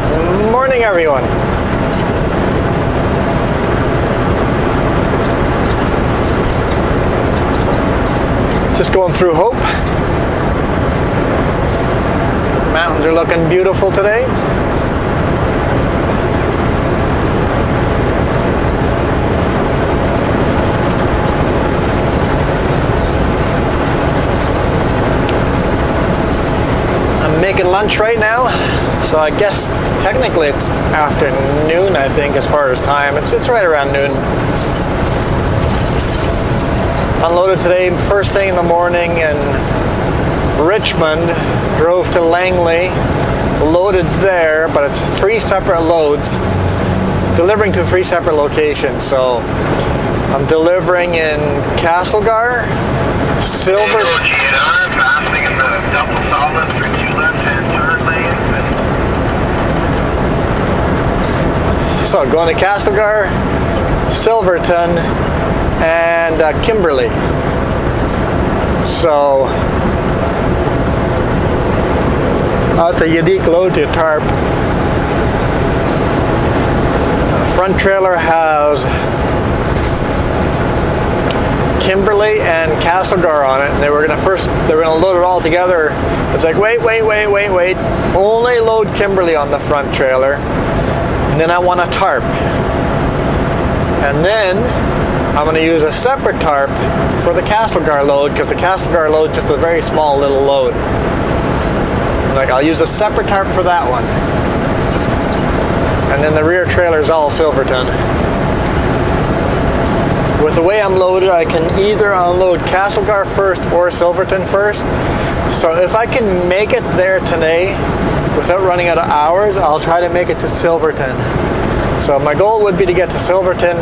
Good morning, everyone. Just going through Hope. Mountains are looking beautiful today. I'm making lunch right now, so I guess technically it's afternoon, I think, as far as time. It's right around noon. Unloaded today first thing in the morning in Richmond, drove to Langley, loaded there, but it's 3 separate loads, delivering to 3 separate locations. So I'm delivering in Castlegar, Silver. Passing in the double solid for 2 left-hand turn lanes. So going to Castlegar, Silverton, and Kimberley. So it's a unique load to tarp. Front trailer has Kimberley and Castlegar on it, and they were gonna load it all together. It's like wait, only load Kimberley on the front trailer, and then I want a tarp, and then I'm going to use a separate tarp for the Castlegar load, because the Castlegar load is just a very small little load. Like, I'll use a separate tarp for that one. And then the rear trailer is all Silverton. With the way I'm loaded, I can either unload Castlegar first or Silverton first. So if I can make it there today without running out of hours, I'll try to make it to Silverton. So my goal would be to get to Silverton,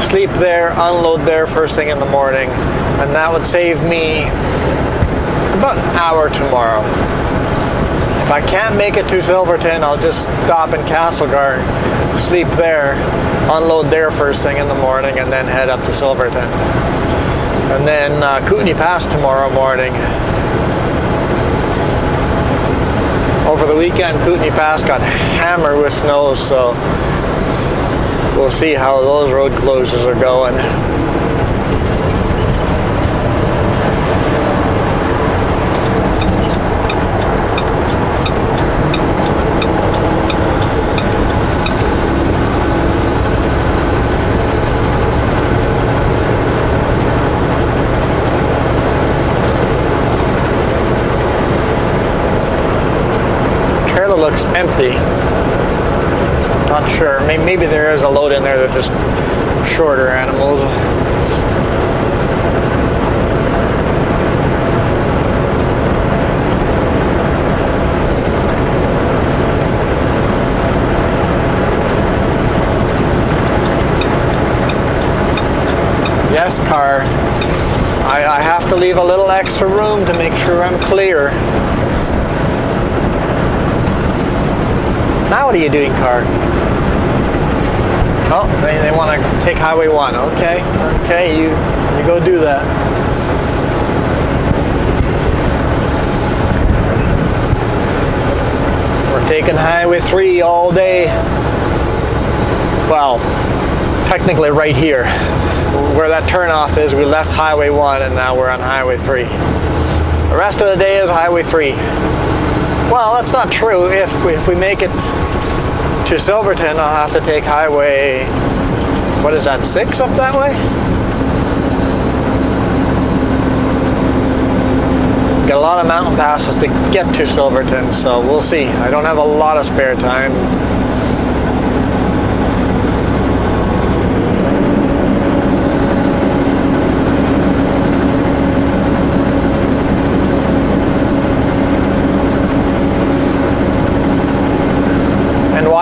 sleep there, unload there first thing in the morning, and that would save me about an hour tomorrow. If I can't make it to Silverton, I'll just stop in Castlegar, sleep there, unload there first thing in the morning, and then head up to Silverton. And then Kootenai Pass tomorrow morning. Over the weekend, Kootenai Pass got hammered with snow, so we'll see how those road closures are going. Trailer looks empty. Not sure. Maybe there is a load in there that just shorter animals. Yes, car. I have to leave a little extra room to make sure I'm clear. Now what are you doing, car? Oh, they want to take Highway 1. Okay, you go do that. We're taking Highway 3 all day. Well, technically right here. Where that turnoff is, we left Highway 1 and now we're on Highway 3. The rest of the day is Highway 3. Well, that's not true. If we make it to Silverton, I'll have to take Highway, what is that, 6 up that way? Got a lot of mountain passes to get to Silverton, so we'll see. I don't have a lot of spare time.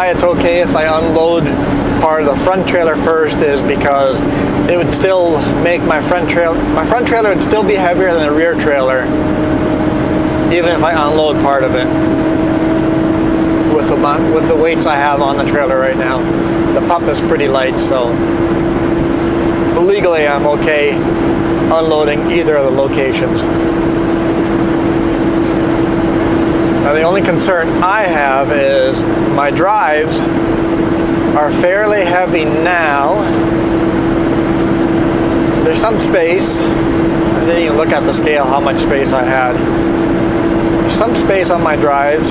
It's okay if I unload part of the front trailer first is because it would still make my front trailer would still be heavier than the rear trailer, even if I unload part of it with the weights I have on the trailer right now. The pup is pretty light, so legally I'm okay unloading either of the locations. Now the only concern I have is my drives are fairly heavy now. There's some space. I didn't even look at the scale how much space I had. There's some space on my drives.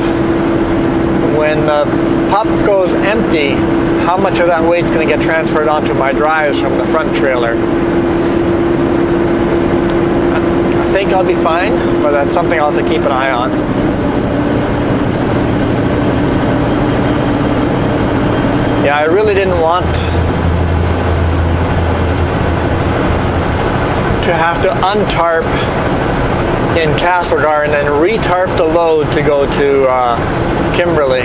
When the pup goes empty, how much of that weight's going to get transferred onto my drives from the front trailer? I think I'll be fine, but that's something I'll have to keep an eye on. Yeah, I really didn't want to have to untarp in Castlegar and then retarp the load to go to Kimberley.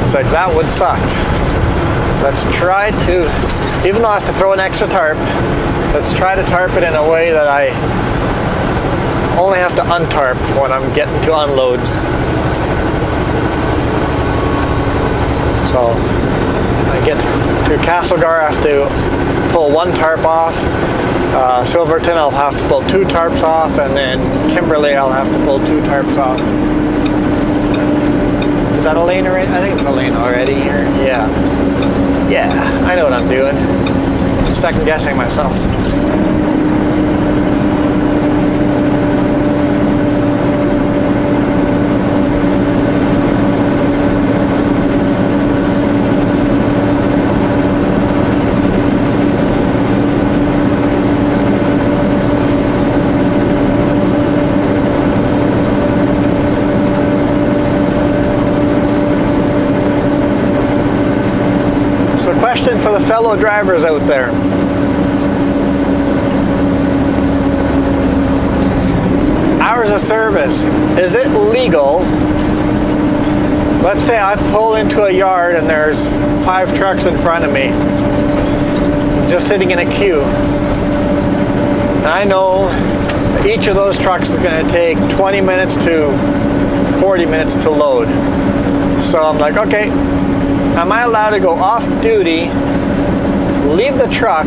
It's like, that would suck. Let's try to, even though I have to throw an extra tarp, let's try to tarp it in a way that I only have to untarp when I'm getting to unloads. So I get to Castlegar, I have to pull one tarp off. Silverton, I'll have to pull 2 tarps off, and then Kimberley, I'll have to pull 2 tarps off. Is that a lane already? I think it's a lane already here. Yeah. Yeah, I know what I'm doing. Second guessing myself. So question for the fellow drivers out there. Hours of service. Is it legal? Let's say I pull into a yard and there's 5 trucks in front of me, just sitting in a queue. And I know each of those trucks is going to take 20 minutes to 40 minutes to load. So I'm like, okay, am I allowed to go off duty, leave the truck,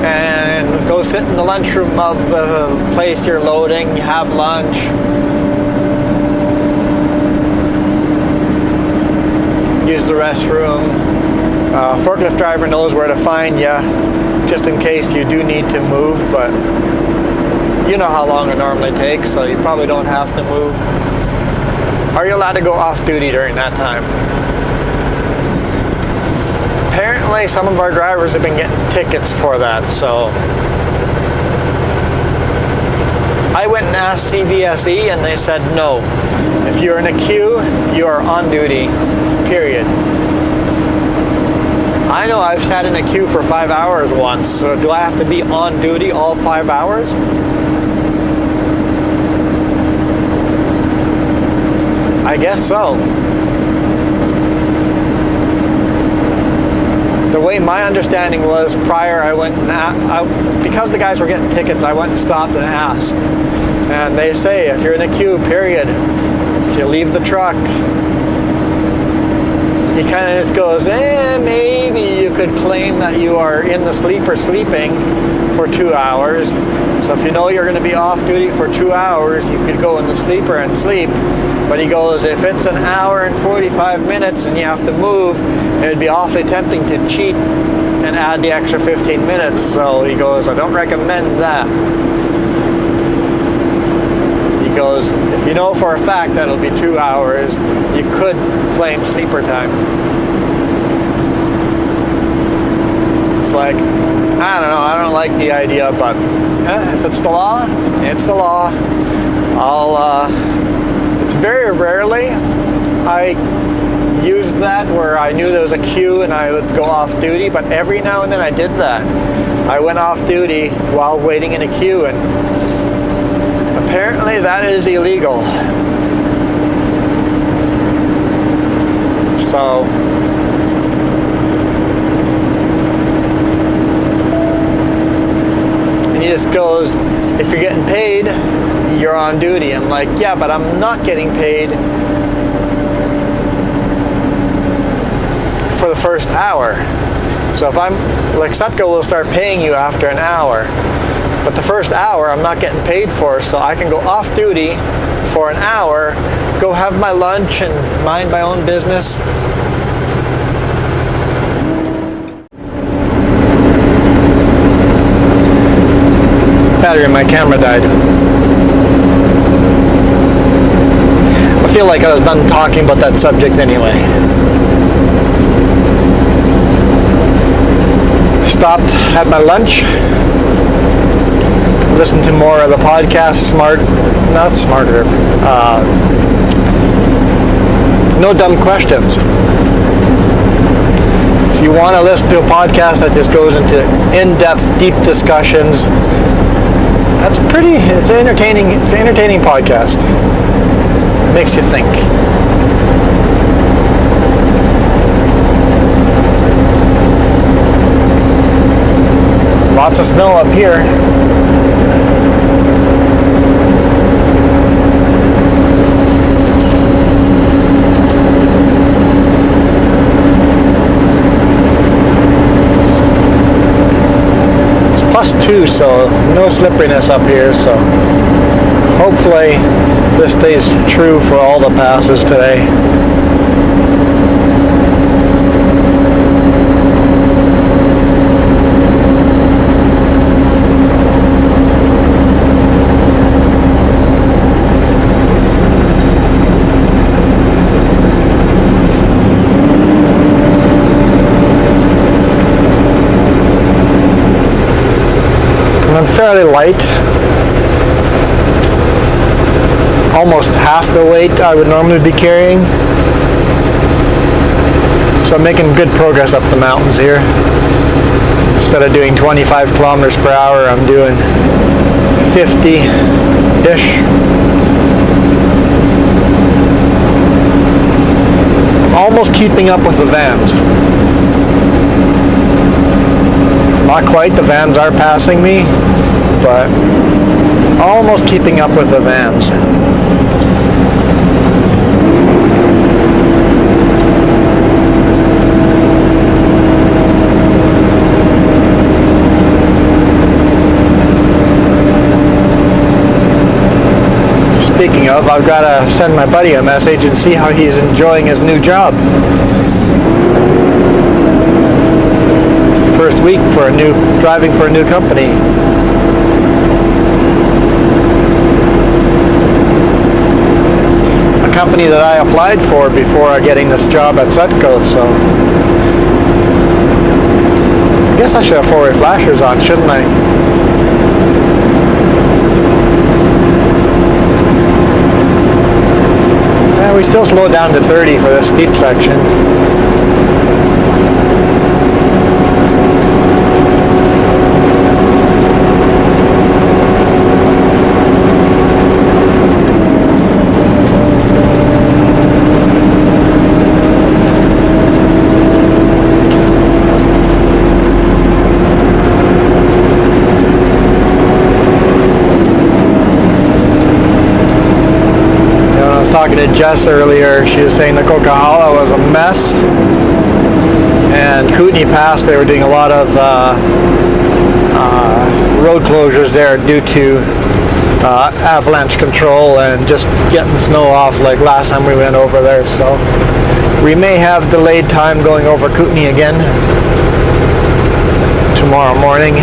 and go sit in the lunchroom of the place you're loading, have lunch, use the restroom? Forklift driver knows where to find you, just in case you do need to move, but you know how long it normally takes, so you probably don't have to move. Are you allowed to go off duty during that time? Apparently some of our drivers have been getting tickets for that, so I went and asked CVSE and they said no. If you're in a queue, you are on duty, period. I know I've sat in a queue for 5 hours once, so do I have to be on duty all 5 hours? I guess so. The way my understanding was prior, I went and because the guys were getting tickets, I went and stopped and asked. And they say if you're in a queue, period, if you leave the truck, he kind of just goes, maybe you could claim that you are in the sleeper sleeping for 2 hours. So if you know you're going to be off duty for 2 hours, you could go in the sleeper and sleep. But he goes, if it's an hour and 45 minutes and you have to move, it'd be awfully tempting to cheat and add the extra 15 minutes. So he goes, I don't recommend that. He goes, if you know for a fact that it'll be 2 hours, you could claim sleeper time. It's like, I don't know, I don't like the idea, but if it's the law, it's the law. It's very rarely I used that where I knew there was a queue and I would go off duty, but every now and then I did that. I went off duty while waiting in a queue, and apparently that is illegal. So and he just goes, if you're getting paid, you're on duty. I'm like, yeah, but I'm not getting paid for the first hour. So if I'm, like, Sutco will start paying you after an hour, but the first hour I'm not getting paid for, so I can go off duty for an hour, go have my lunch and mind my own business. Battery in my camera died. I feel like I was done talking about that subject anyway. Stopped, had my lunch, listened to more of the podcast, not smarter, no dumb questions. If you want to listen to a podcast that just goes into in-depth, deep discussions, it's an entertaining podcast. Makes you think. Lots of snow up here. It's +2, so no slipperiness up here, so hopefully this stays true for all the passes today. I'm fairly light. Almost half the weight I would normally be carrying. So I'm making good progress up the mountains here. Instead of doing 25 kilometers per hour, I'm doing 50-ish. I'm almost keeping up with the vans. Not quite, the vans are passing me, but almost keeping up with the vans. Speaking of, I've got to send my buddy a message and see how he's enjoying his new job. First week for driving for a new company. A company that I applied for before getting this job at Sutco, so I guess I should have forward flashers on, shouldn't I? Yeah, we still slowed down to 30 for this steep section. Talking to Jess earlier, she was saying the Coquihalla was a mess, and Kootenai Pass, they were doing a lot of road closures there due to avalanche control and just getting snow off like last time we went over there. So we may have delayed time going over Kootenai again tomorrow morning.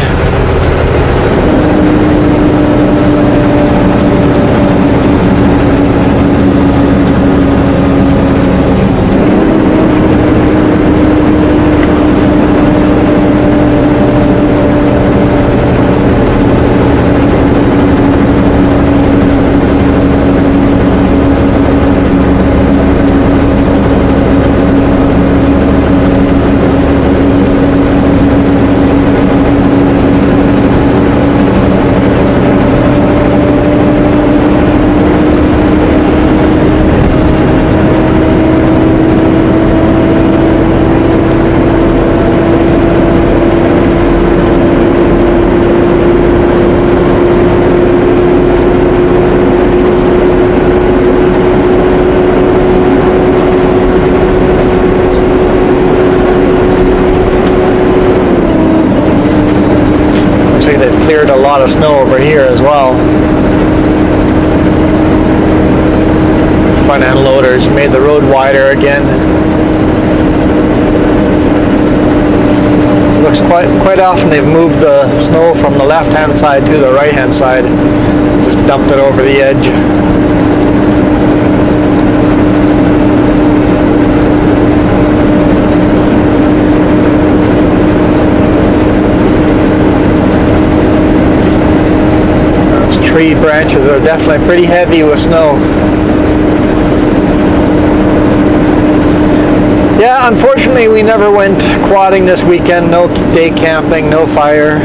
A lot of snow over here as well. front end loaders, made the road wider again. Looks quite often they've moved the snow from the left hand side to the right hand side, just dumped it over the edge. Those tree branches are definitely pretty heavy with snow. Yeah, unfortunately we never went quadding this weekend. No day camping, no fire.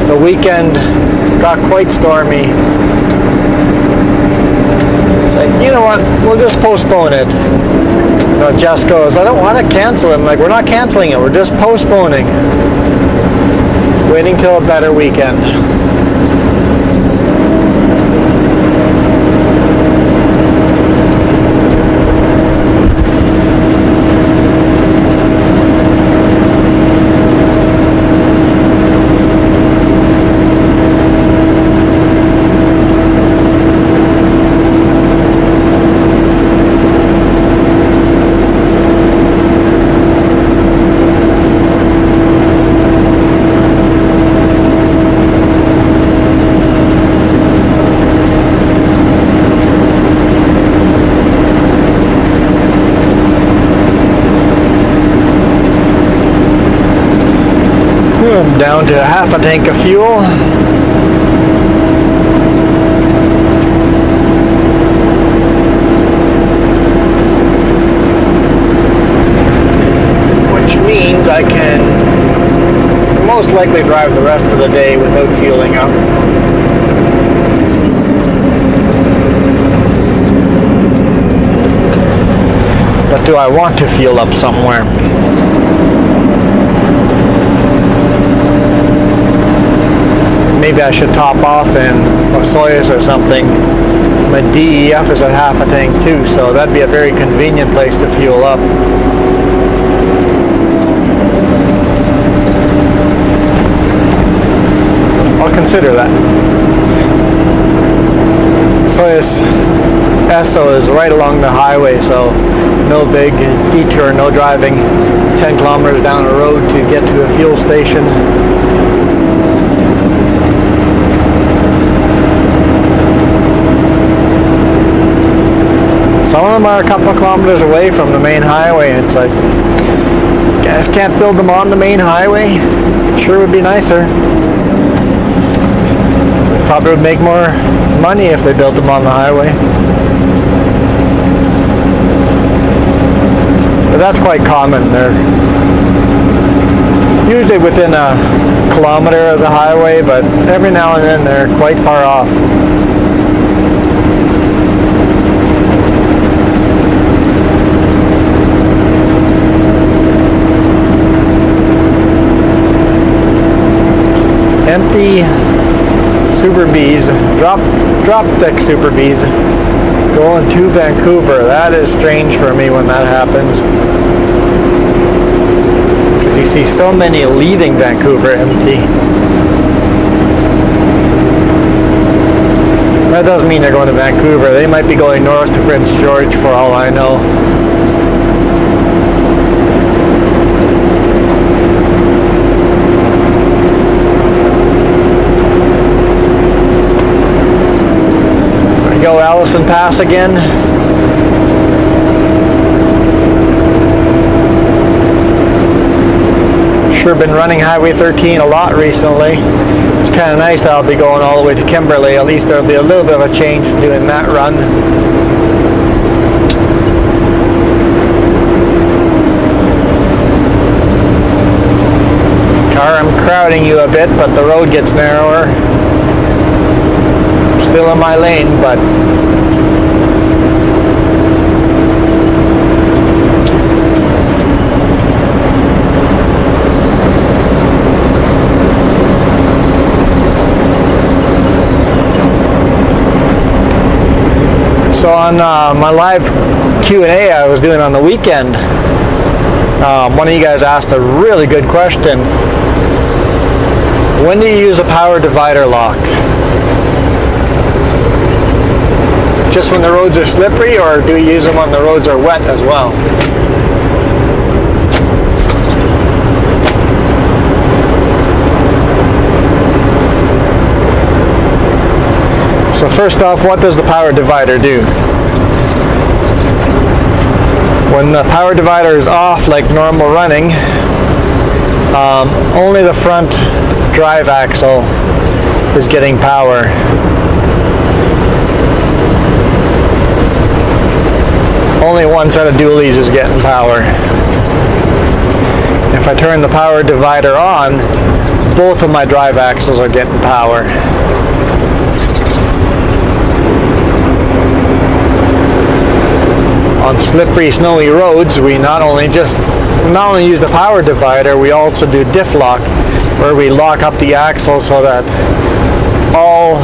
The weekend got quite stormy. It's like, you know what, we'll just postpone it. You know, Jess goes, I don't want to cancel it. I'm like, we're not canceling it, we're just postponing. Waiting till a better weekend. I'm down to half a tank of fuel. Which means I can most likely drive the rest of the day without fueling up. But do I want to fuel up somewhere? Maybe I should top off in HOS or something. My DEF is at half a tank too, so that'd be a very convenient place to fuel up. I'll consider that. HOS Esso is right along the highway, so no big detour, no driving 10 kilometers down the road to get to a fuel station. Some of them are a couple of kilometers away from the main highway, and it's like, guys can't build them on the main highway. Sure would be nicer. Probably would make more money if they built them on the highway. But that's quite common. They're usually within a kilometer of the highway, but every now and then they're quite far off. Empty Super Bs, drop deck Super Bs going to Vancouver. That is strange for me when that happens, because you see so many leaving Vancouver empty. That doesn't mean they're going to Vancouver. They might be going north to Prince George for all I know. Go Allison Pass again. Sure been running Highway 13 a lot recently. It's kind of nice that I'll be going all the way to Kimberley. At least there'll be a little bit of a change doing that run. Car, I'm crowding you a bit, but the road gets narrower. Still in my lane, but so on my live Q&A I was doing on the weekend, one of you guys asked a really good question. When do you use a power divider lock? just when the roads are slippery, or do you use them when the roads are wet as well? So first off, what does the power divider do? When the power divider is off like normal running, only the front drive axle is getting power. Only one set of dualies is getting power. If I turn the power divider on, both of my drive axles are getting power. On slippery, snowy roads, we not only use the power divider, we also do diff lock, where we lock up the axle so that all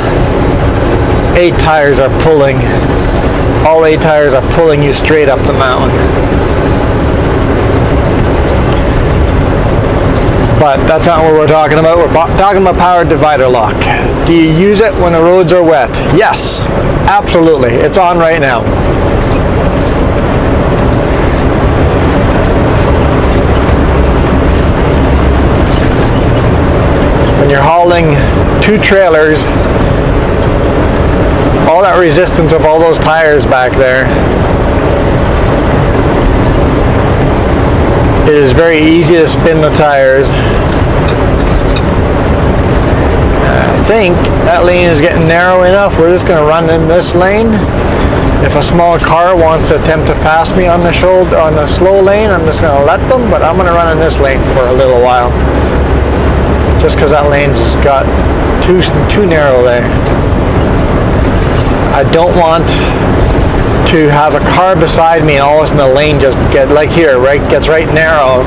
8 tires are pulling. All 8 tires are pulling you straight up the mountain. But that's not what we're talking about. We're talking about power divider lock. Do you use it when the roads are wet? Yes, absolutely. It's on right now. When you're hauling 2 trailers, all that resistance of all those tires back there, it is very easy to spin the tires. I think that lane is getting narrow enough. We're just going to run in this lane. If a small car wants to attempt to pass me on the shoulder, on the slow lane, I'm just going to let them, but I'm going to run in this lane for a little while. Just because that lane's got too narrow there. I don't want to have a car beside me and all of a sudden the lane just gets right narrow,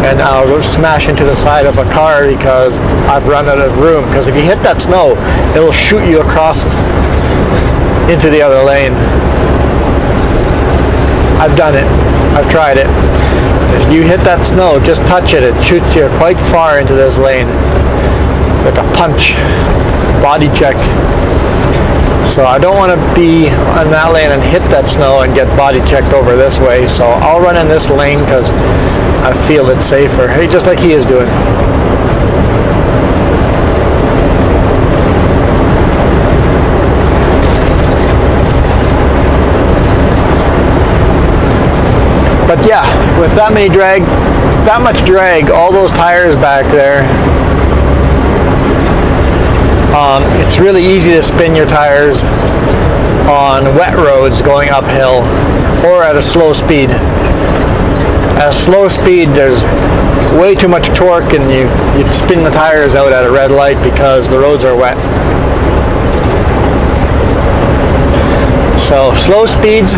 and I'll smash into the side of a car because I've run out of room. Because if you hit that snow, it'll shoot you across into the other lane. I've done it. I've tried it. If you hit that snow, just touch it. It shoots you quite far into this lane. It's like a punch. Body check. So I don't want to be on that lane and hit that snow and get body checked over this way. So I'll run in this lane because I feel it's safer. Hey, just like he is doing. But yeah, with that much drag, all those tires back there, it's really easy to spin your tires on wet roads going uphill or at a slow speed. At a slow speed, there's way too much torque and you spin the tires out at a red light because the roads are wet. So slow speeds,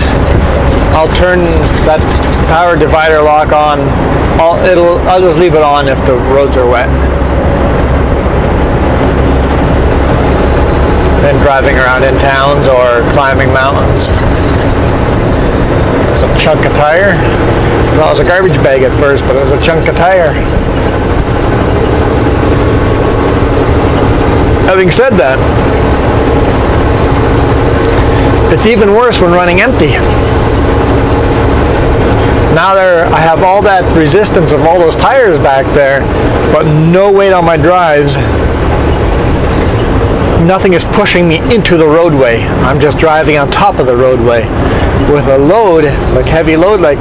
I'll turn that power divider lock on. I'll just leave it on if the roads are wet. Then driving around in towns or climbing mountains. It's a chunk of tire. Well, it was a garbage bag at first, but it was a chunk of tire. Having said that, it's even worse when running empty. Now I have all that resistance of all those tires back there, but no weight on my drives. Nothing is pushing me into the roadway. I'm just driving on top of the roadway. With a load, like heavy load, like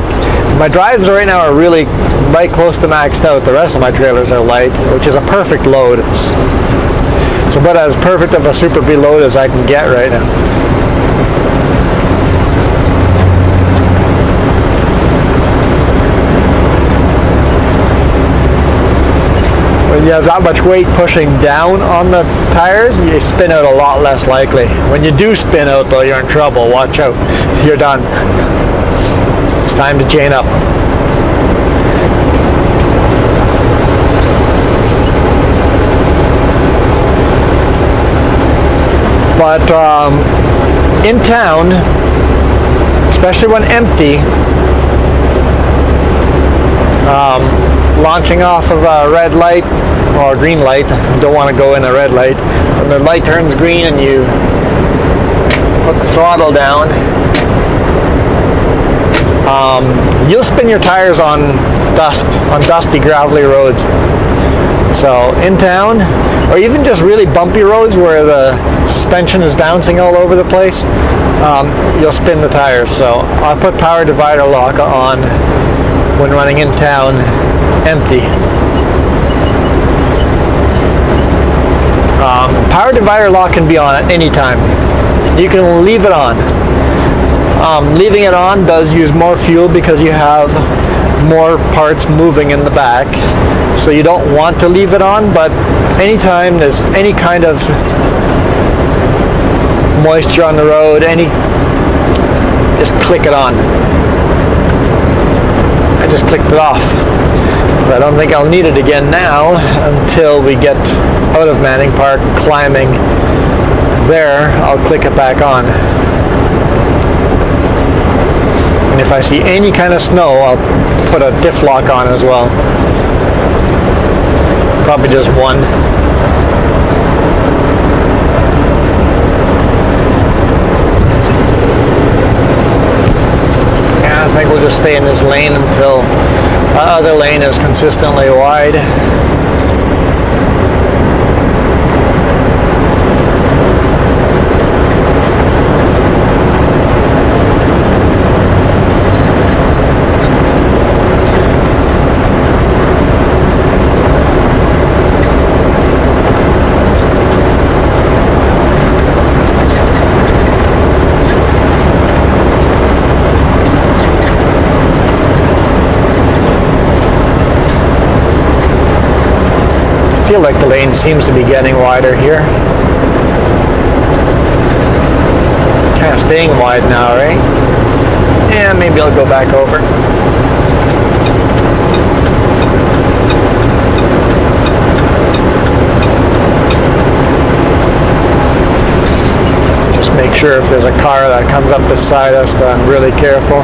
my drives right now are really right close to maxed out. The rest of my trailers are light, which is a perfect load. It's about as perfect of a Super B load as I can get right now. When you have that much weight pushing down on the tires, you spin out a lot less likely. When you do spin out though, you're in trouble. Watch out. You're done. It's time to chain up. But in town, especially when empty, launching off of a red light or a green light, you don't want to go in a red light. When the light turns green and you put the throttle down. You'll spin your tires on dusty, gravelly roads. So in town, or even just really bumpy roads where the suspension is bouncing all over the place, you'll spin the tires. So I put power divider lock on when running in town empty. Power divider lock can be on at any time. You can leave it on. Leaving it on does use more fuel because you have more parts moving in the back. So you don't want to leave it on, but anytime there's any kind of moisture on the road, just click it on. I just clicked it off. But I don't think I'll need it again now until we get out of Manning Park, climbing there. I'll click it back on. And if I see any kind of snow, I'll put a diff lock on as well. Probably just one. Yeah, I think we'll just stay in this lane until the other lane is consistently wide. I feel like the lane seems to be getting wider here. Kind of staying wide now, right? Yeah, maybe I'll go back over. Just make sure if there's a car that comes up beside us that I'm really careful.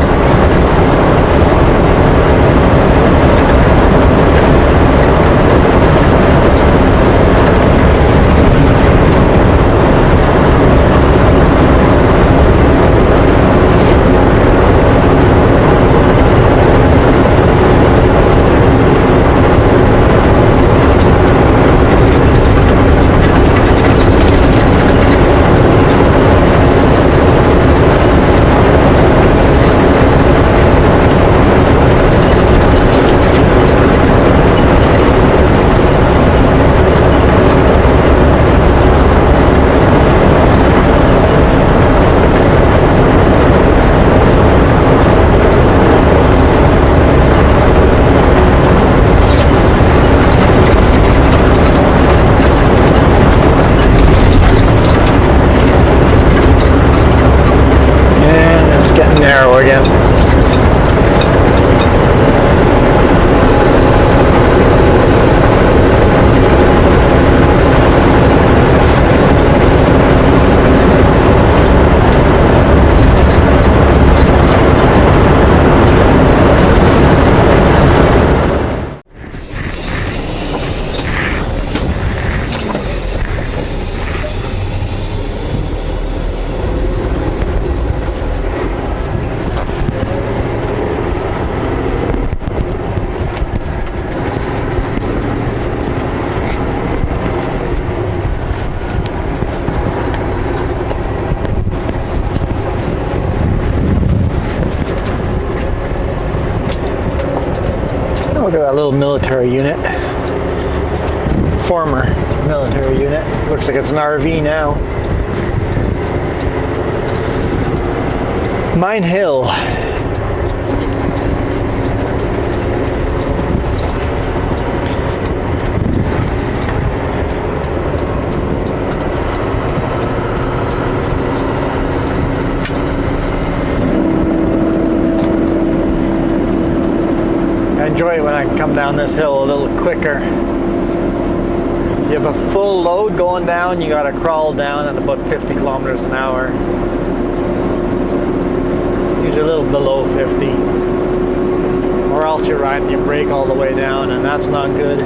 Narrow again. Look at that little military unit. Former military unit. Looks like it's an RV now. Mine Hill. I enjoy it when I come down this hill a little quicker. You have a full load going down, you gotta crawl down at about 50 kilometers an hour. Usually a little below 50. Or else you're riding your brake all the way down, and that's not good.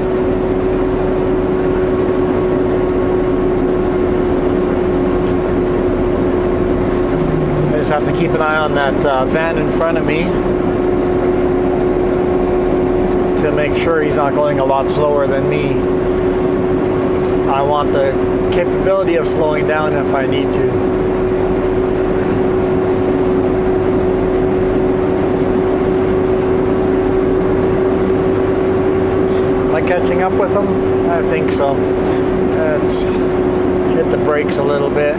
have to keep an eye on that van in front of me to make sure he's not going a lot slower than me. I want the capability of slowing down if I need to. Am I catching up with him? I think so. Let's hit the brakes a little bit.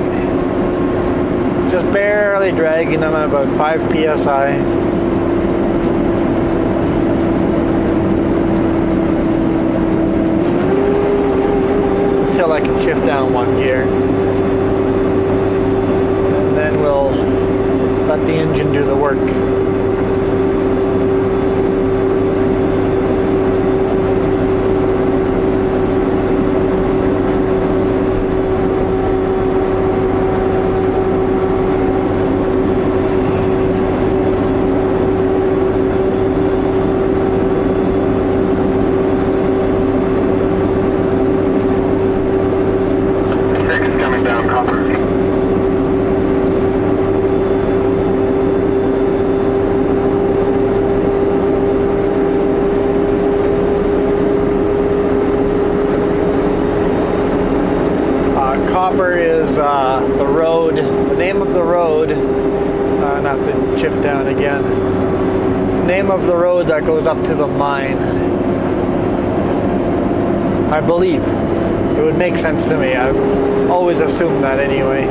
Just barely dragging them at about 5 psi. Until I can shift down one gear. And then we'll let the engine do the work. Copper is the road, the name of the road, and I have to shift down again. Name of the road that goes up to the mine. I believe. It would make sense to me. I always assumed that anyway.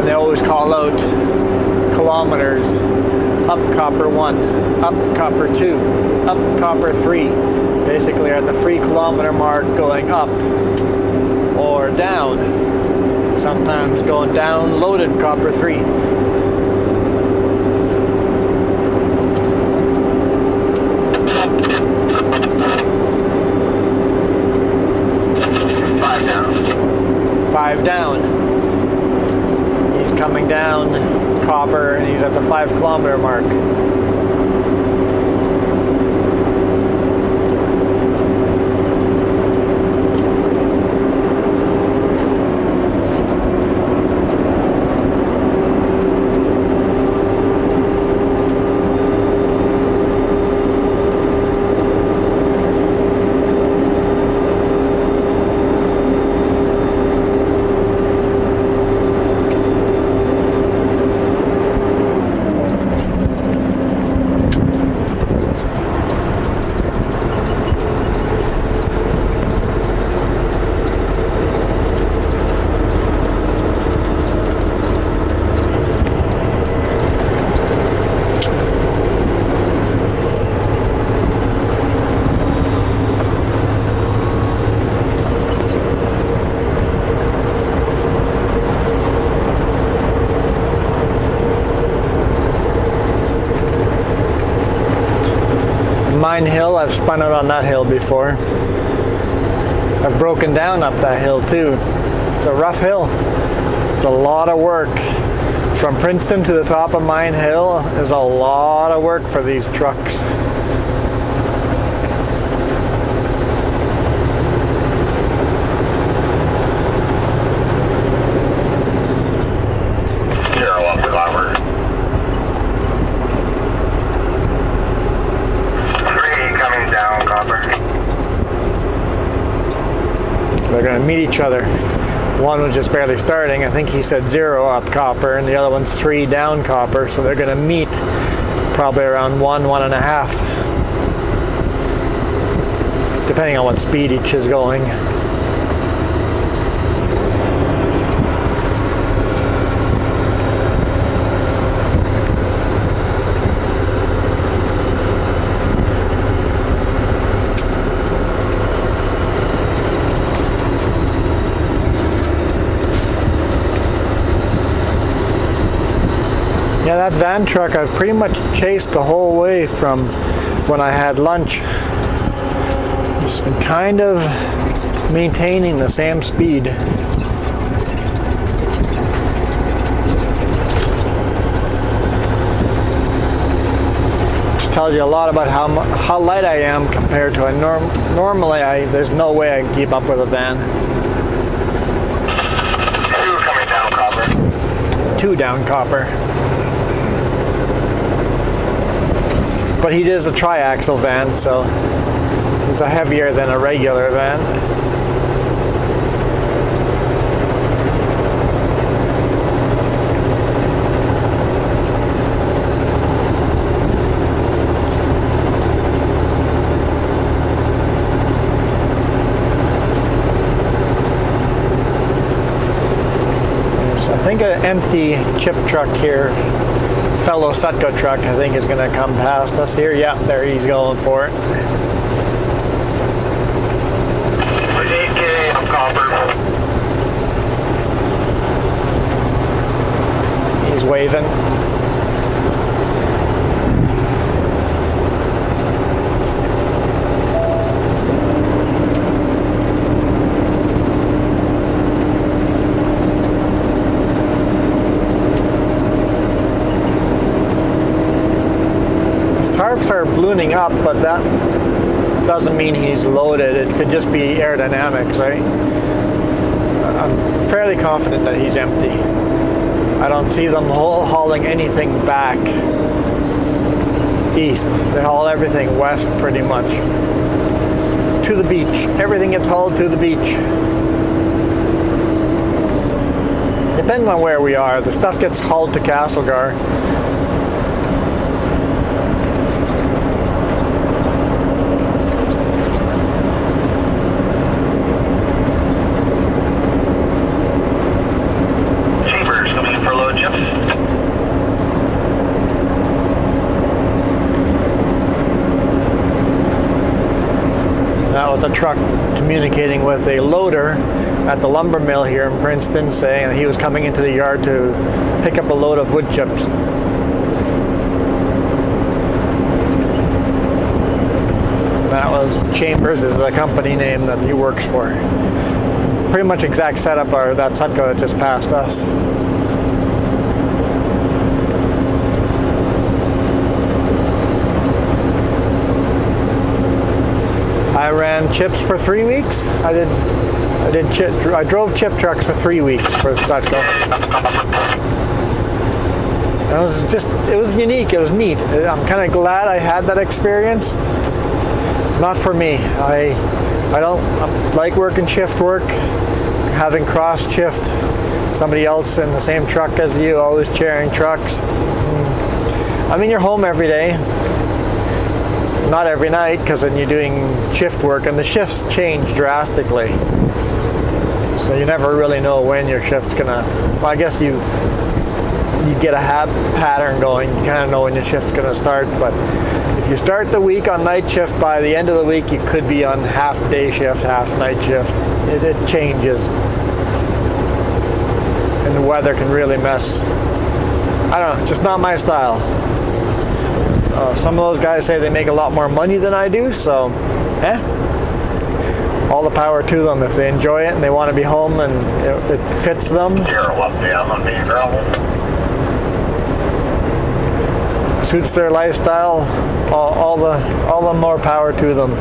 They always call out kilometers. Up copper 1, up copper 2, up copper 3. Basically at the 3 kilometer mark going up or down. Sometimes going down loaded copper 3. Five down. Coming down copper, and he's at the 5 kilometer mark. Mine hill, I've spun out on that hill before. I've broken down up that hill too. It's a rough hill. It's a lot of work. From Princeton to the top of Mine Hill is a lot of work for these trucks. Zero up the copper. 3 coming down copper. They're going to meet each other. One was just barely starting. I think he said 0 up copper, and the other one's 3 down copper. So they're going to meet probably around 1.5, depending on what speed each is going. Yeah, that van truck I've pretty much chased the whole way from when I had lunch. Just been kind of maintaining the same speed. tells you a lot about how light I am compared to a normally. There's no way I can keep up with a van. 2 coming down, copper. 2 down, copper. But he is a triaxle van, so he's a heavier than a regular van. I think an empty chip truck here, fellow Sutco truck, I think is going to come past us here. Yeah, there he's going for it. 8K, I'm copper. He's waving. Tarps are ballooning up, but that doesn't mean he's loaded. It could just be aerodynamics, right? I'm fairly confident that he's empty. I don't see them hauling anything back east. They haul everything west pretty much. To the beach. Everything gets hauled to the beach. Depending on where we are, the stuff gets hauled to Castlegar. That was a truck communicating with a loader at the lumber mill here in Princeton, saying that he was coming into the yard to pick up a load of wood chips. That was Chambers, is the company name that he works for. Pretty much exact setup or that Sutco that just passed us. I ran chips for 3 weeks. I drove chip trucks for 3 weeks for Sutco. It was unique. It was neat. I'm kind of glad I had that experience. Not for me. I don't like working shift work. Having cross shift somebody else in the same truck as you, always sharing trucks. I mean, you're home every day. Not every night, because then you're doing shift work, and the shifts change drastically. So you never really know when your shift's gonna. Well, I guess you get a pattern going. You kind of know when your shift's gonna start. But if you start the week on night shift, by the end of the week you could be on half day shift, half night shift. It changes, and the weather can really mess. I don't know, just not my style. Some of those guys say they make a lot more money than I do, so all the power to them. If they enjoy it and they want to be home and it fits them, suits their lifestyle, all the more power to them.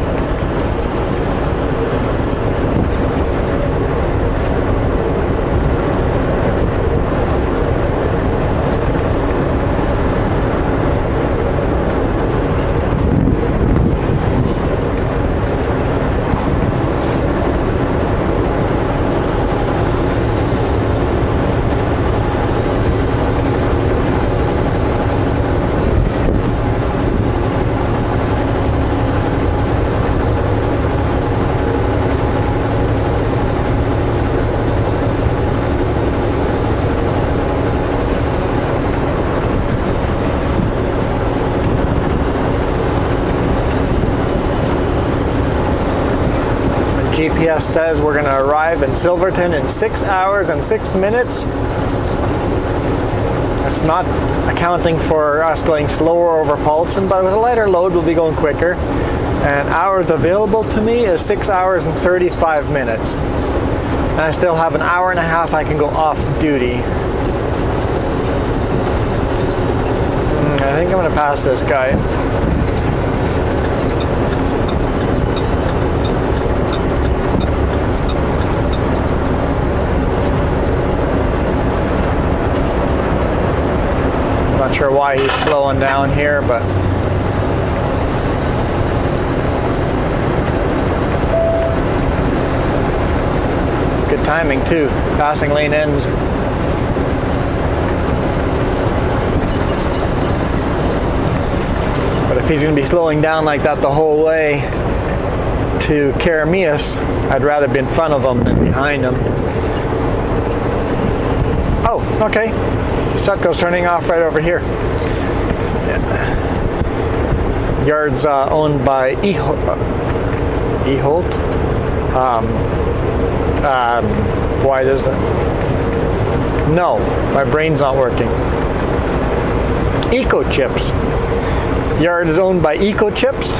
GPS says we're going to arrive in Silverton in 6 hours and 6 minutes. It's not accounting for us going slower over Paulson, but with a lighter load we'll be going quicker. And hours available to me is 6 hours and 35 minutes. And I still have an hour and a half I can go off duty. I think I'm going to pass this guy. why he's slowing down here, but good timing too. Passing lane ends. But if he's going to be slowing down like that the whole way to Karamias, I'd rather be in front of him than behind him. Oh, okay. Sutco's turning off right over here. Yeah. Yard's owned by Eholt. Why does that? No, my brain's not working. Eco Chips. Yard is owned by Eco Chips.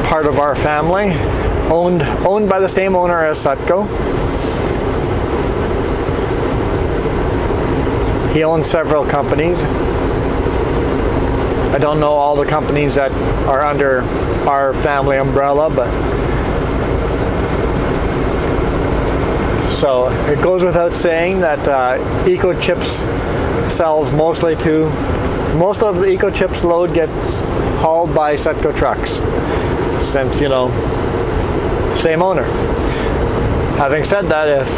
Part of our family. Owned by the same owner as Sutco. He owns several companies. I don't know all the companies that are under our family umbrella, but so it goes without saying that Eco Chips sells most of the Eco Chips load gets hauled by Sutco trucks, since, you know, same owner. Having said that, if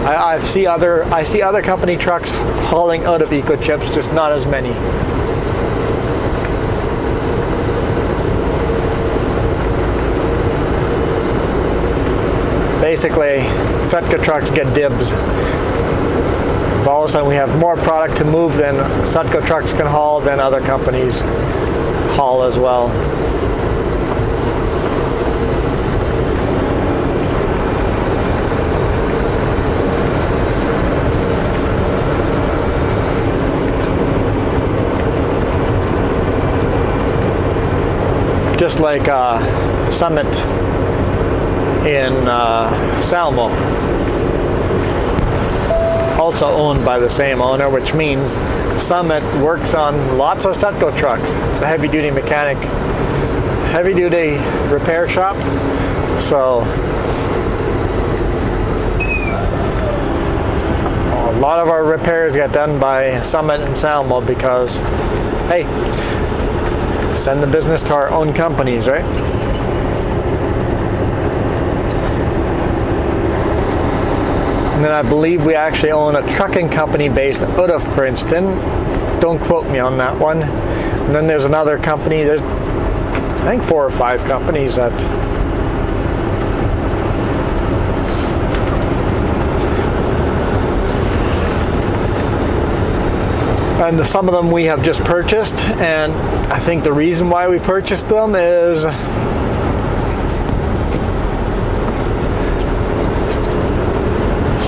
I see other company trucks hauling out of Eco Chips, just not as many. Basically, Sutco trucks get dibs. If all of a sudden we have more product to move than Sutco trucks can haul, then other companies haul as well. Just like Summit in Salmo, also owned by the same owner, which means Summit works on lots of Sutco trucks. It's a heavy-duty mechanic, heavy-duty repair shop. So a lot of our repairs get done by Summit and Salmo because, hey, send the business to our own companies, right? And then I believe we actually own a trucking company based out of Princeton. Don't quote me on that one. And then there's another company, there's I think 4 or 5 companies that and some of them we have just purchased, and I think the reason why we purchased them is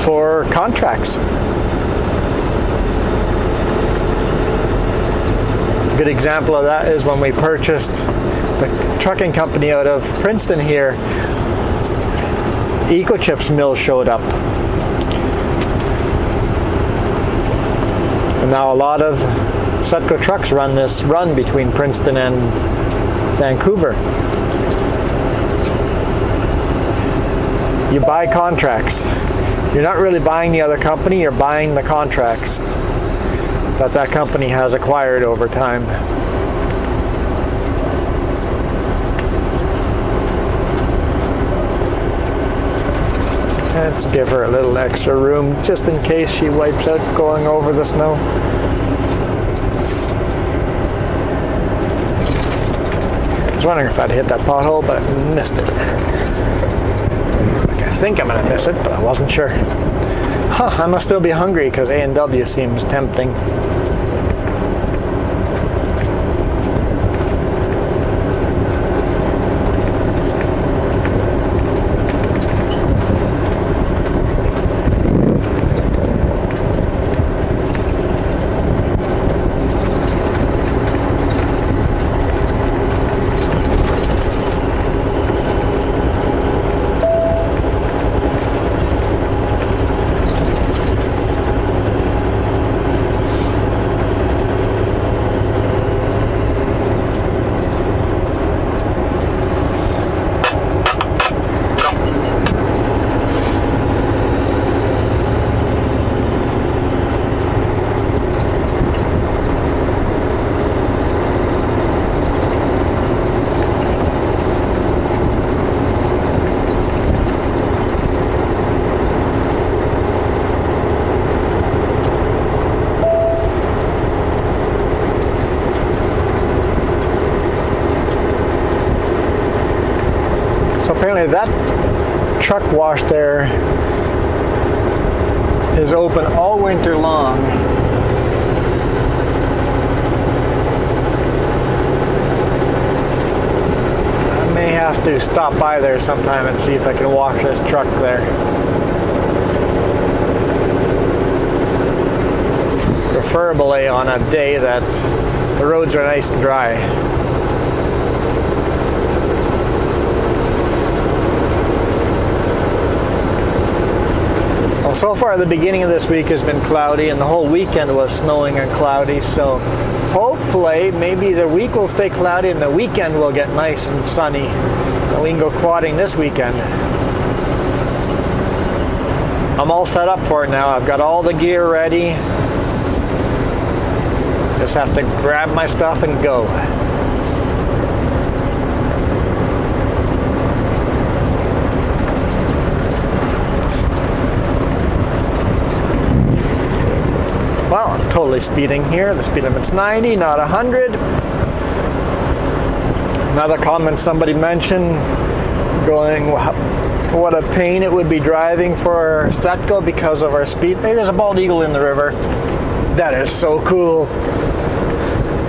for contracts. A good example of that is when we purchased the trucking company out of Princeton here, Eco Chips mill showed up. And now a lot of Sutco trucks run this run between Princeton and Vancouver. You buy contracts. You're not really buying the other company, you're buying the contracts that company has acquired over time. Let's give her a little extra room just in case she wipes out going over the snow. I was wondering if I'd hit that pothole, but I missed it. I think I'm gonna miss it, but I wasn't sure. I must still be hungry because A&W seems tempting. Apparently that truck wash there is open all winter long. I may have to stop by there sometime and see if I can wash this truck there. Preferably on a day that the roads are nice and dry. Well, so far the beginning of this week has been cloudy, and the whole weekend was snowing and cloudy, so hopefully maybe the week will stay cloudy and the weekend will get nice and sunny and we can go quadding this weekend. I'm all set up for it now. I've got all the gear ready. Just have to grab my stuff and go. Well, I'm totally speeding here. The speed limit's 90, not 100. Another comment somebody mentioned, going, what a pain it would be driving for Setco because of our speed. Hey, there's a bald eagle in the river. That is so cool.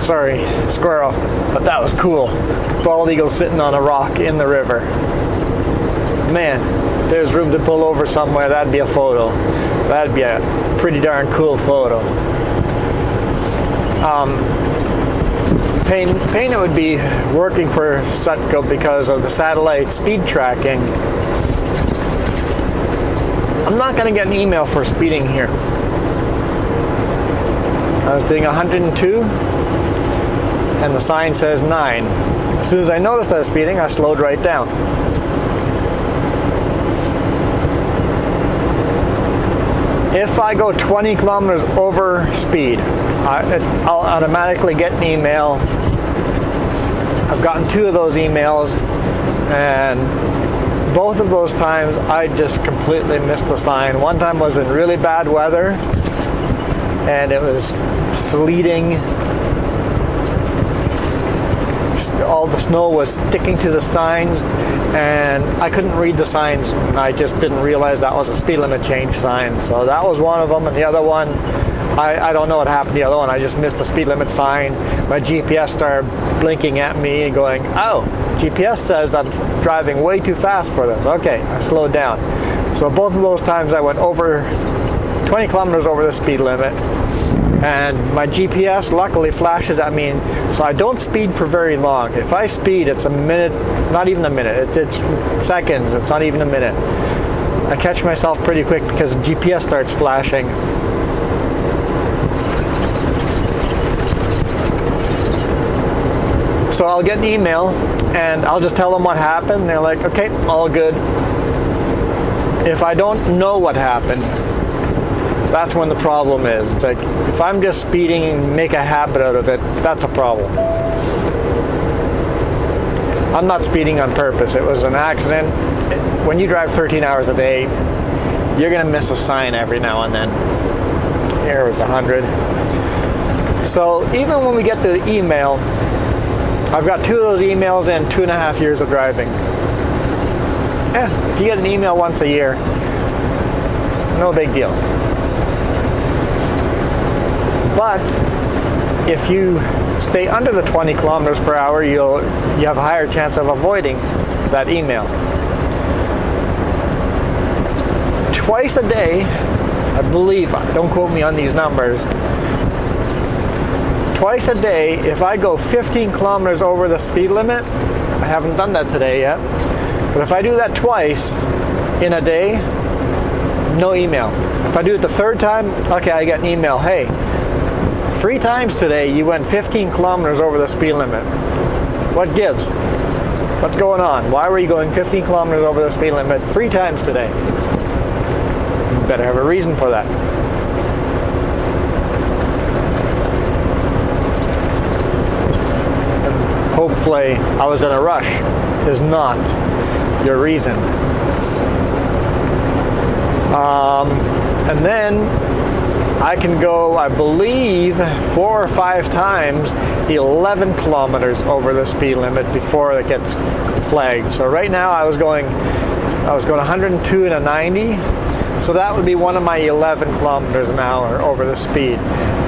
Sorry, squirrel, but that was cool. Bald eagle sitting on a rock in the river. Man, if there's room to pull over somewhere, that'd be a photo. That'd be a pretty darn cool photo. Pain it would be working for Setco because of the satellite speed tracking. I'm not going to get an email for speeding here. I was doing 102 and the sign says 9. As soon as I noticed I was speeding, I slowed right down. If I go 20 kilometers over speed, I'll automatically get an email. I've gotten 2 of those emails, and both of those times I just completely missed the sign. One time was in really bad weather, and it was sleeting. All the snow was sticking to the signs, and I couldn't read the signs, and I just didn't realize that was a speed limit change sign. So that was one of them, and the other one, I don't know what happened. The other one, I just missed the speed limit sign. My GPS started blinking at me, going, "Oh, GPS says I'm driving way too fast for this." Okay, I slowed down. So both of those times I went over 20 kilometers over the speed limit. And my GPS luckily flashes at me, so I don't speed for very long. If I speed, it's a minute, not even a minute, it's seconds, it's not even a minute. I catch myself pretty quick because GPS starts flashing. So I'll get an email and I'll just tell them what happened. They're like, okay, all good. If I don't know what happened, that's when the problem is. It's like, if I'm just speeding and make a habit out of it, that's a problem. I'm not speeding on purpose. It was an accident. When you drive 13 hours a day, you're gonna miss a sign every now and then. Here it was 100. So even when we get the email, I've got 2 of those emails in 2.5 years of driving. Yeah, if you get an email once a year, no big deal. But if you stay under the 20 kilometers per hour, you have a higher chance of avoiding that email. Twice a day, I believe, don't quote me on these numbers, twice a day, if I go 15 kilometers over the speed limit, I haven't done that today yet, but if I do that twice in a day, no email. If I do it the 3rd time, okay, I get an email, hey, 3 times today you went 15 kilometers over the speed limit. What gives? What's going on? Why were you going 15 kilometers over the speed limit 3 times today? You better have a reason for that. And hopefully I was in a rush is not your reason. And then I can go, I believe, 4 or 5 times 11 kilometers over the speed limit before it gets flagged. So right now I was going 102 and a 90. So that would be one of my 11 kilometers an hour over the speed.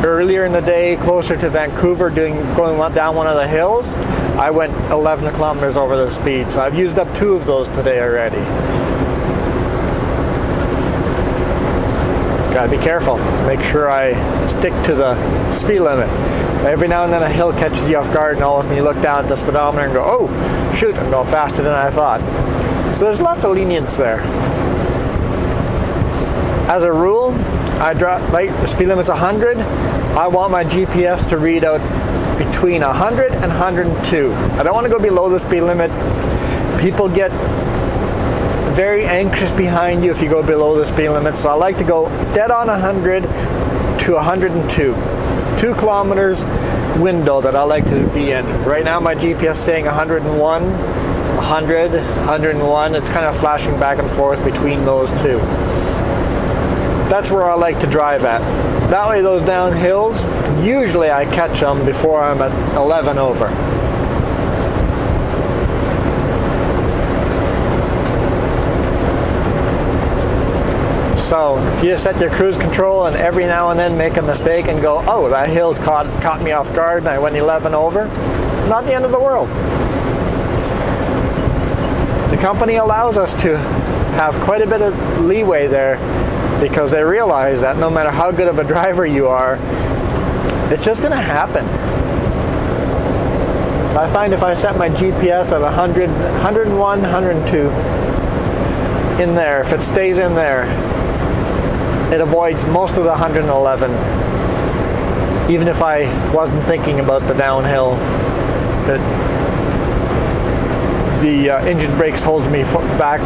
Earlier in the day, closer to Vancouver, going down one of the hills, I went 11 kilometers over the speed. So I've used up 2 of those today already. Gotta be careful. Make sure I stick to the speed limit. Every now and then a hill catches you off guard, and all of a sudden you look down at the speedometer and go, oh, shoot, I'm going faster than I thought. So there's lots of lenience there. As a rule, I drop, like, the speed limit's 100. I want my GPS to read out between 100 and 102. I don't want to go below the speed limit. People get very anxious behind you if you go below the speed limit, so I like to go dead on 100 to 102. 2 kilometers window that I like to be in. Right now my GPS is saying 101, 100, 101. It's kind of flashing back and forth between those two. That's where I like to drive at. That way those downhills, usually I catch them before I'm at 11 over. So if you just set your cruise control and every now and then make a mistake and go, oh, that hill caught me off guard and I went 11 over, not the end of the world. The company allows us to have quite a bit of leeway there, because they realize that no matter how good of a driver you are, it's just going to happen. So I find if I set my GPS at 100, 101, 102 in there, if it stays in there, it avoids most of the 111. Even if I wasn't thinking about the downhill, the engine brakes holds me back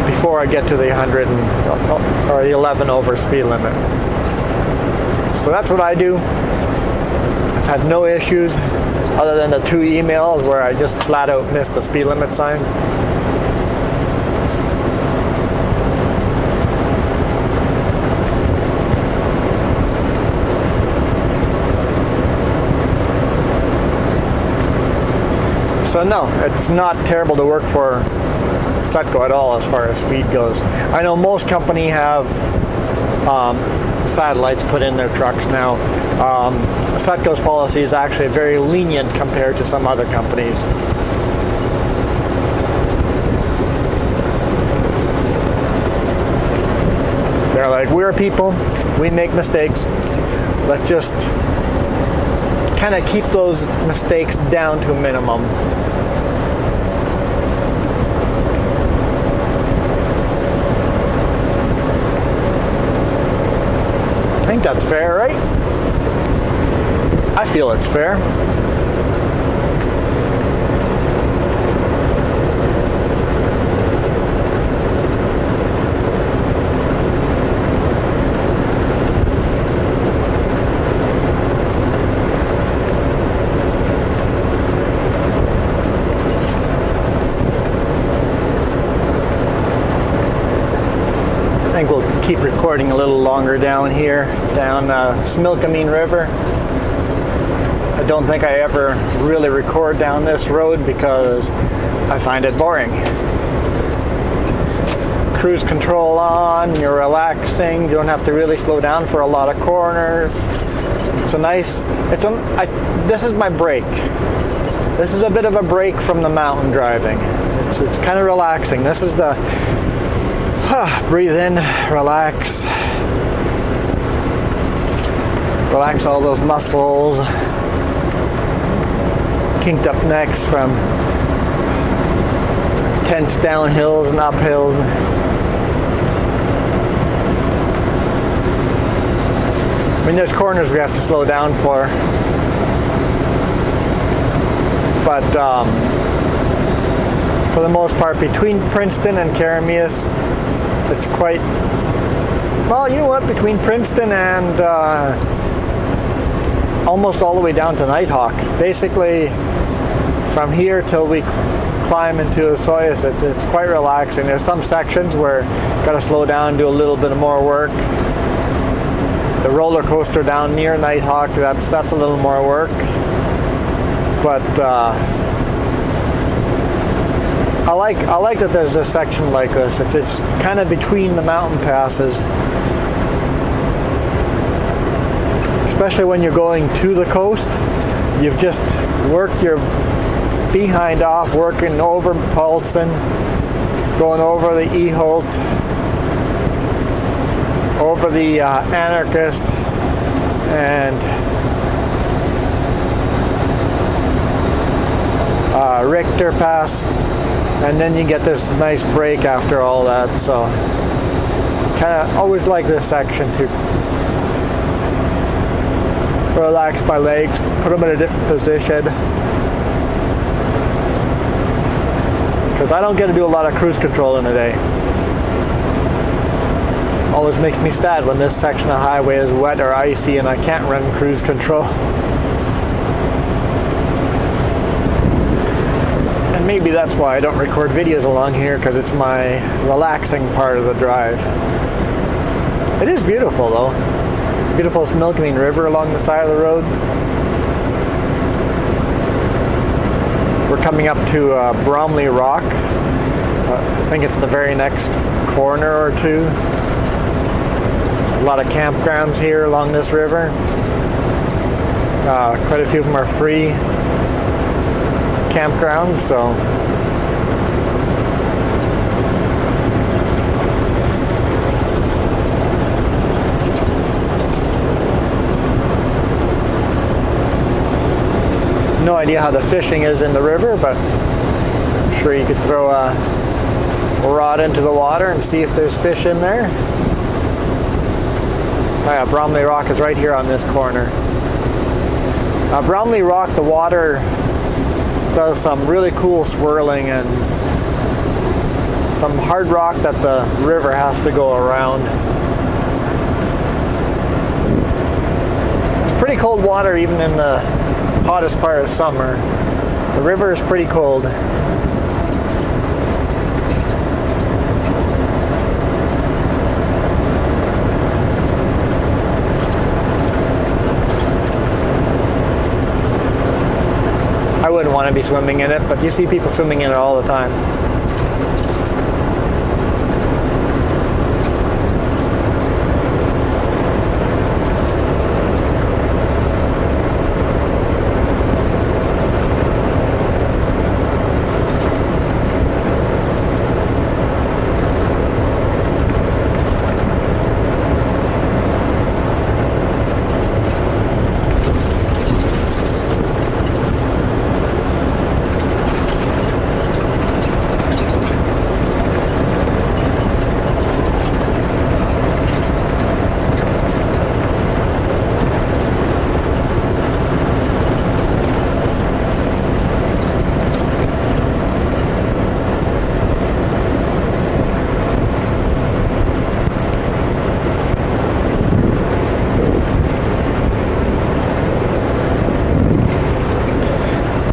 before I get to the 100 or the 11 over speed limit. So that's what I do. I've had no issues other than the 2 emails where I just flat out missed the speed limit sign. So no, it's not terrible to work for Sutco at all as far as speed goes. I know most companies have satellites put in their trucks now. Sutco's policy is actually very lenient compared to some other companies. They're like, we're people, we make mistakes. Let's just kind of keep those mistakes down to a minimum. I think that's fair, right? I feel it's fair. I think we'll keep recording a little longer down here, down Smilkameen River. I don't think I ever really record down this road because I find it boring. Cruise control on, you're relaxing, you don't have to really slow down for a lot of corners. It's a nice, this is my break. This is a bit of a break from the mountain driving. It's kind of relaxing. This is the breathe in, relax. Relax all those muscles. Kinked up necks from tense downhills and uphills. I mean, there's corners we have to slow down for. But for the most part, between Princeton and Karamias, it's quite, well, you know what, between Princeton and almost all the way down to Nighthawk. Basically, from here till we climb into a HOS, it's quite relaxing. There's some sections where you gotta slow down, do a little bit of more work. The roller coaster down near Nighthawk, that's a little more work. But I like that there's a section like this. It's kind of between the mountain passes. Especially when you're going to the coast, you've just worked your behind off, working over Paulson, going over the Eholt, over the Anarchist, and Richter Pass, and then you get this nice break after all that. So kind of always like this section to relax my legs, put them in a different position, because I don't get to do a lot of cruise control in a day. Always makes me sad when this section of highway is wet or icy and I can't run cruise control. And maybe that's why I don't record videos along here, because it's my relaxing part of the drive. It is beautiful though. Beautiful Milkameen River along the side of the road. We're coming up to Bromley Rock. I think it's the very next corner or two. A lot of campgrounds here along this river. Quite a few of them are free campgrounds, so no idea how the fishing is in the river, but I'm sure you could throw a rod into the water and see if there's fish in there. Oh yeah, Bromley Rock is right here on this corner. Bromley Rock, the water does some really cool swirling and some hard rock that the river has to go around. It's pretty cold water even in the hottest part of summer. The river is pretty cold. I wouldn't want to be swimming in it, but you see people swimming in it all the time.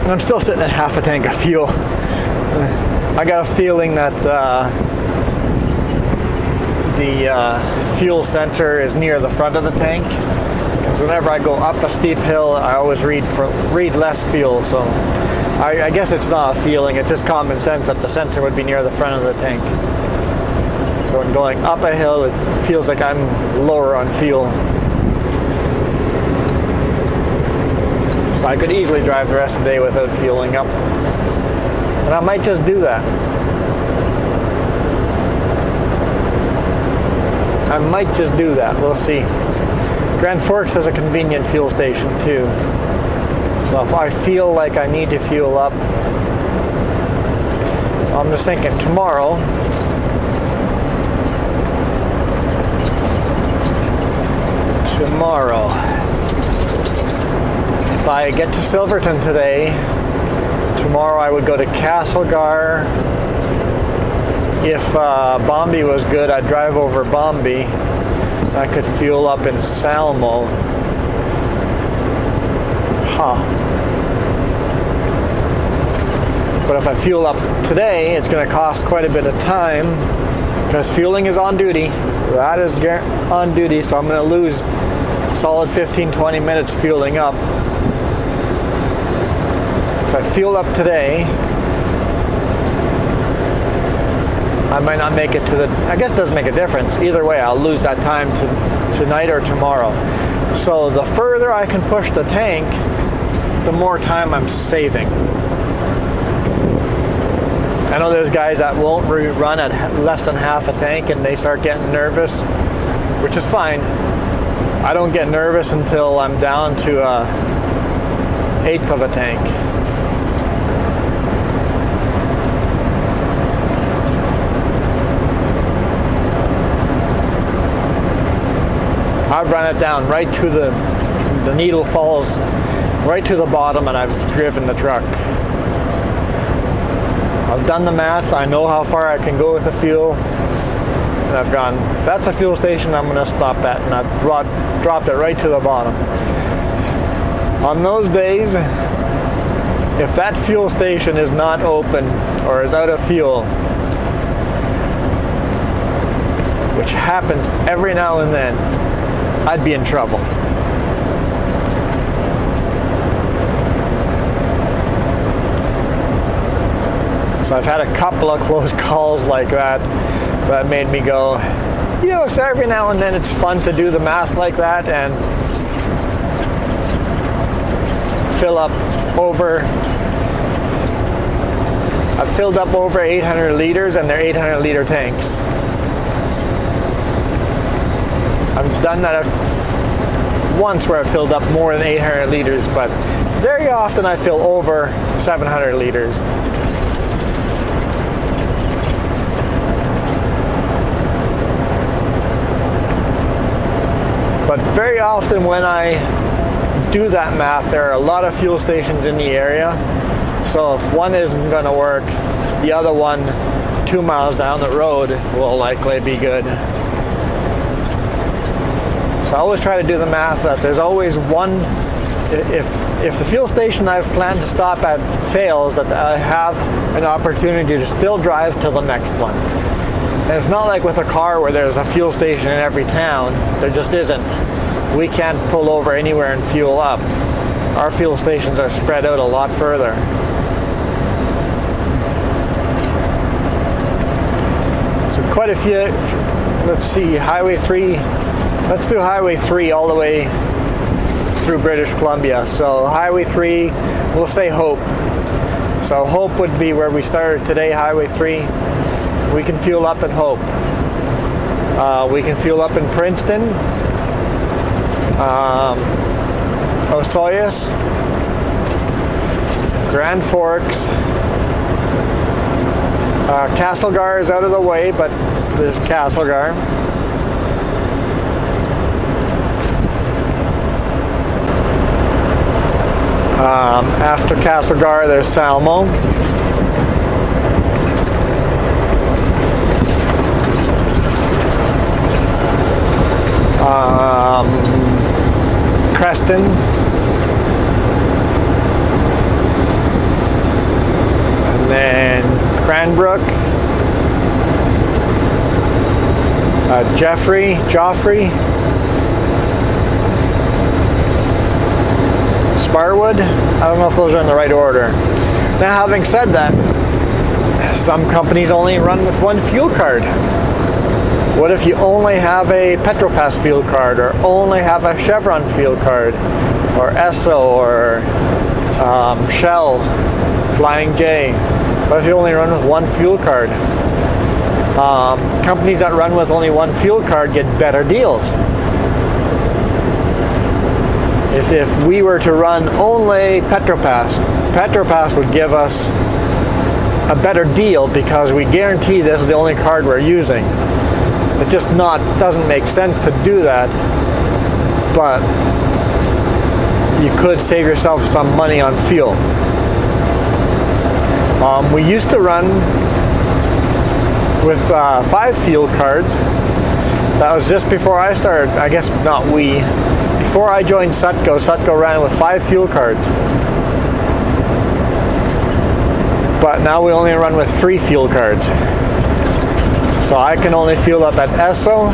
I'm still sitting at half a tank of fuel. I got a feeling that the fuel sensor is near the front of the tank. Whenever I go up a steep hill, I always read less fuel. So I guess it's not a feeling, it's just common sense that the sensor would be near the front of the tank. So when going up a hill, it feels like I'm lower on fuel. So I could easily drive the rest of the day without fueling up. And I might just do that. I might just do that. We'll see. Grand Forks has a convenient fuel station too. So if I feel like I need to fuel up, I'm just thinking tomorrow, if I get to Silverton today, tomorrow I would go to Castlegar. If Bombay was good, I'd drive over Bombay. I could fuel up in Salmo. But if I fuel up today, it's going to cost quite a bit of time because fueling is on duty. That is on duty, so I'm going to lose a solid 15-20 minutes fueling up. If I fuel up today, I might not make it to the, I guess it doesn't make a difference. Either way, I'll lose that time tonight or tomorrow. So the further I can push the tank, the more time I'm saving. I know there's guys that won't run at less than half a tank and they start getting nervous, which is fine. I don't get nervous until I'm down to 1/8 of a tank. I've run it down right to the needle falls right to the bottom and I've driven the truck. I've done the math, I know how far I can go with the fuel, and I've gone, that's a fuel station I'm going to stop at, and I've dropped it right to the bottom. On those days, if that fuel station is not open or is out of fuel, which happens every now and then, I'd be in trouble. So I've had a couple of close calls like that that made me go, you know, so every now and then it's fun to do the math like that and fill up over, I've filled up over 800 liters and they're 800 liter tanks. I've done that once where I filled up more than 800 liters, but very often I fill over 700 liters. But very often when I do that math, there are a lot of fuel stations in the area. So if one isn't going to work, the other one 2 miles down the road will likely be good. So I always try to do the math that there's always one, if the fuel station I've planned to stop at fails, that I have an opportunity to still drive to the next one. And it's not like with a car where there's a fuel station in every town. There just isn't. We can't pull over anywhere and fuel up. Our fuel stations are spread out a lot further. So quite a few, let's see, Highway 3, let's do Highway 3 all the way through British Columbia. So Highway 3, we'll say Hope. So Hope would be where we started today, Highway 3. We can fuel up in Hope. We can fuel up in Princeton, Osoyoos, Grand Forks. Castlegar is out of the way, but there's Castlegar. After Castlegar, there's Salmo. Creston, and then Cranbrook, Joffrey, Sparwood. I don't know if those are in the right order. Now, having said that, some companies only run with one fuel card. What if you only have a Petropass fuel card, or only have a Chevron fuel card, or Esso, or Shell, Flying J? What if you only run with one fuel card? Companies that run with only one fuel card get better deals. If we were to run only Petropass would give us a better deal because we guarantee this is the only card we're using. It just doesn't make sense to do that, but you could save yourself some money on fuel. We used to run with 5 fuel cards. That was just before I started. I guess not we. Before I joined Sutco, Sutco ran with 5 fuel cards. but now we only run with 3 fuel cards. So I can only fuel up at Esso,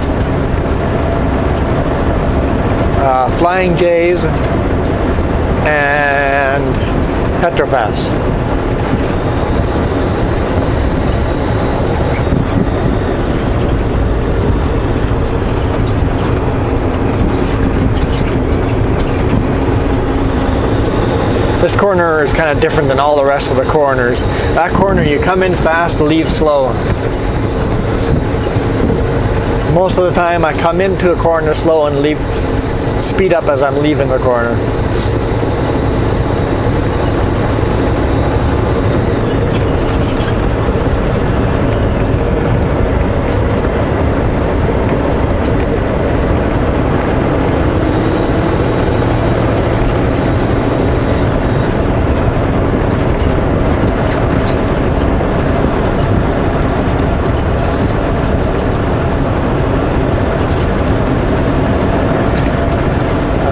Flying J's, and Petropass. This corner is kind of different than all the rest of the corners. That corner, you come in fast, leave slow. Most of the time I come into a corner slow and leave, speed up as I'm leaving the corner.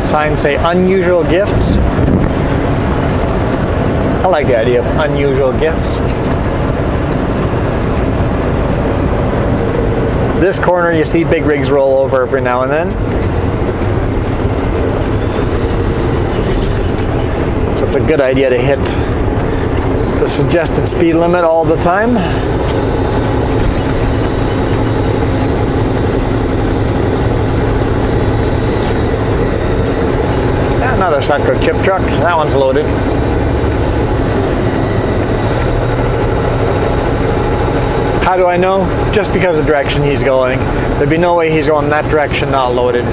Signs say unusual gifts. I like the idea of unusual gifts. This corner you see big rigs roll over every now and then. So it's a good idea to hit the suggested speed limit all the time. Another sucker chip truck. That one's loaded. How do I know? Just because of the direction he's going. There'd be no way he's going that direction not loaded.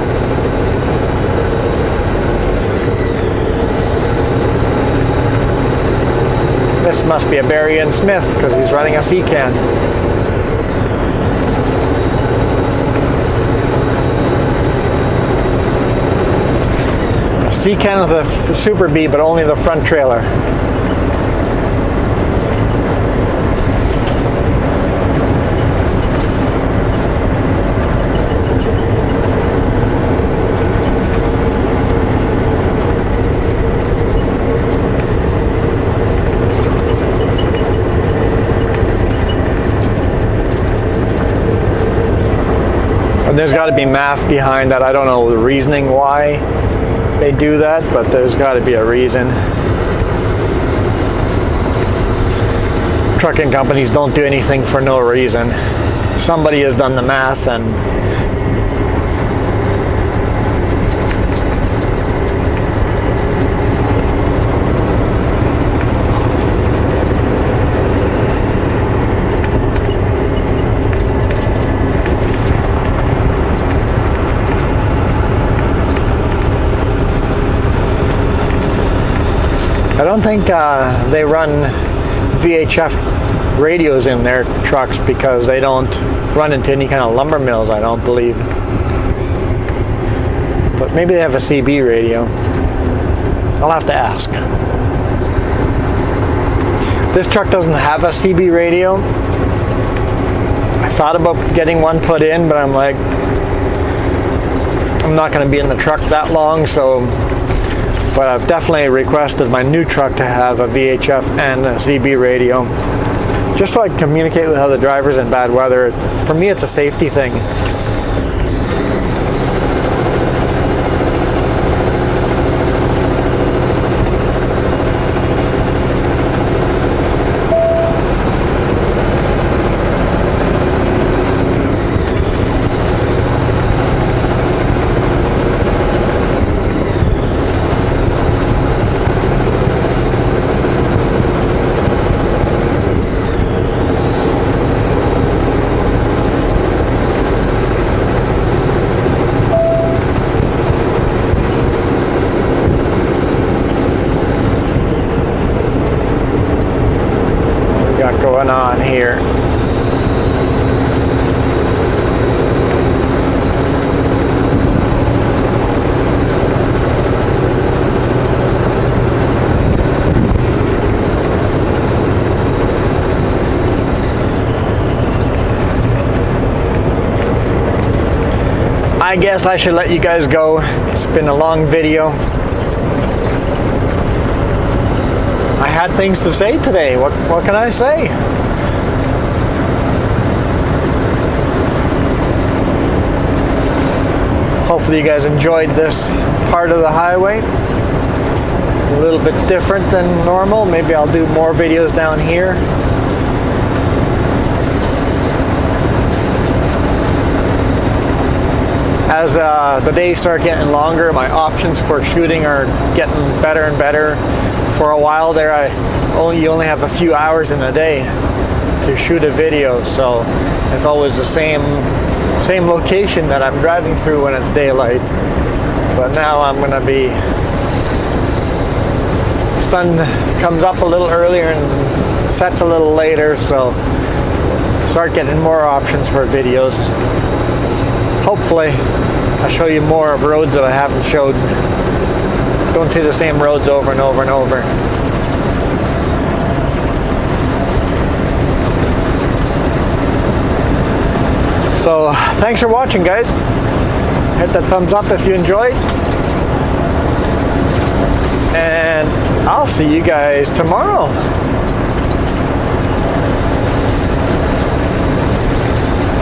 This must be a Barry and Smith because he's running a C-can. C-can with a Super B, but only the front trailer. And there's got to be math behind that. I don't know the reasoning why they do that, but there's got to be a reason. Trucking companies don't do anything for no reason. Somebody has done the math and I don't think they run VHF radios in their trucks because they don't run into any kind of lumber mills, I don't believe. But maybe they have a CB radio. I'll have to ask. This truck doesn't have a CB radio. I thought about getting one put in, but I'm like, I'm not going to be in the truck that long, so. But I've definitely requested my new truck to have a VHF and a CB radio, just so I can communicate with other drivers in bad weather. For me, it's a safety thing. Going on here. I guess I should let you guys go. It's been a long video. I bad things to say today. What can I say? Hopefully you guys enjoyed this part of the highway. A little bit different than normal. Maybe I'll do more videos down here. As the days start getting longer, my options for shooting are getting better and better. For a while there, you only have a few hours in a day to shoot a video, so it's always the same location that I'm driving through when it's daylight. But now I'm gonna be, sun comes up a little earlier and sets a little later, so start getting more options for videos. Hopefully I'll show you more of roads that I haven't showed. Don't see the same roads over and over and over. So thanks for watching, guys. Hit that thumbs up if you enjoyed. And I'll see you guys tomorrow.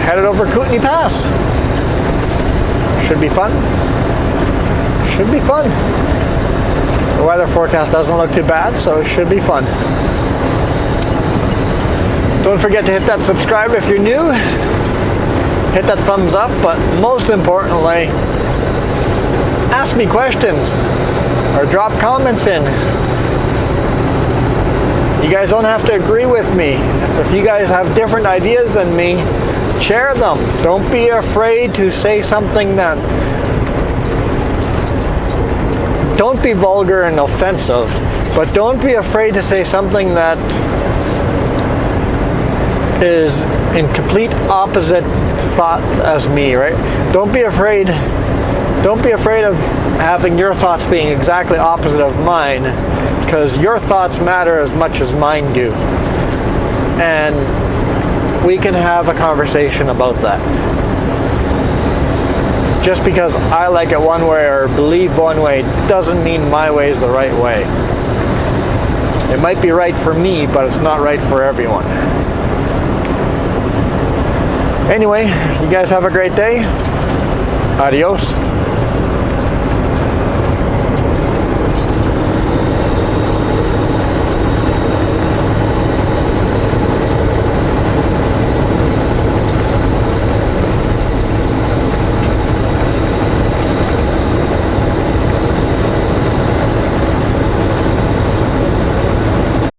Headed over Kootenai Pass. Should be fun. Should be fun. The weather forecast doesn't look too bad, so it should be fun. Don't forget to hit that subscribe if you're new. Hit that thumbs up, but most importantly, ask me questions or drop comments in. You guys don't have to agree with me. If you guys have different ideas than me, share them. Don't be afraid to say something that... Don't be vulgar and offensive, but don't be afraid to say something that is in complete opposite thought as me, right? Don't be afraid of having your thoughts being exactly opposite of mine, because your thoughts matter as much as mine do. And we can have a conversation about that. Just because I like it one way or believe one way doesn't mean my way is the right way. It might be right for me, but it's not right for everyone. Anyway, you guys have a great day. Adios.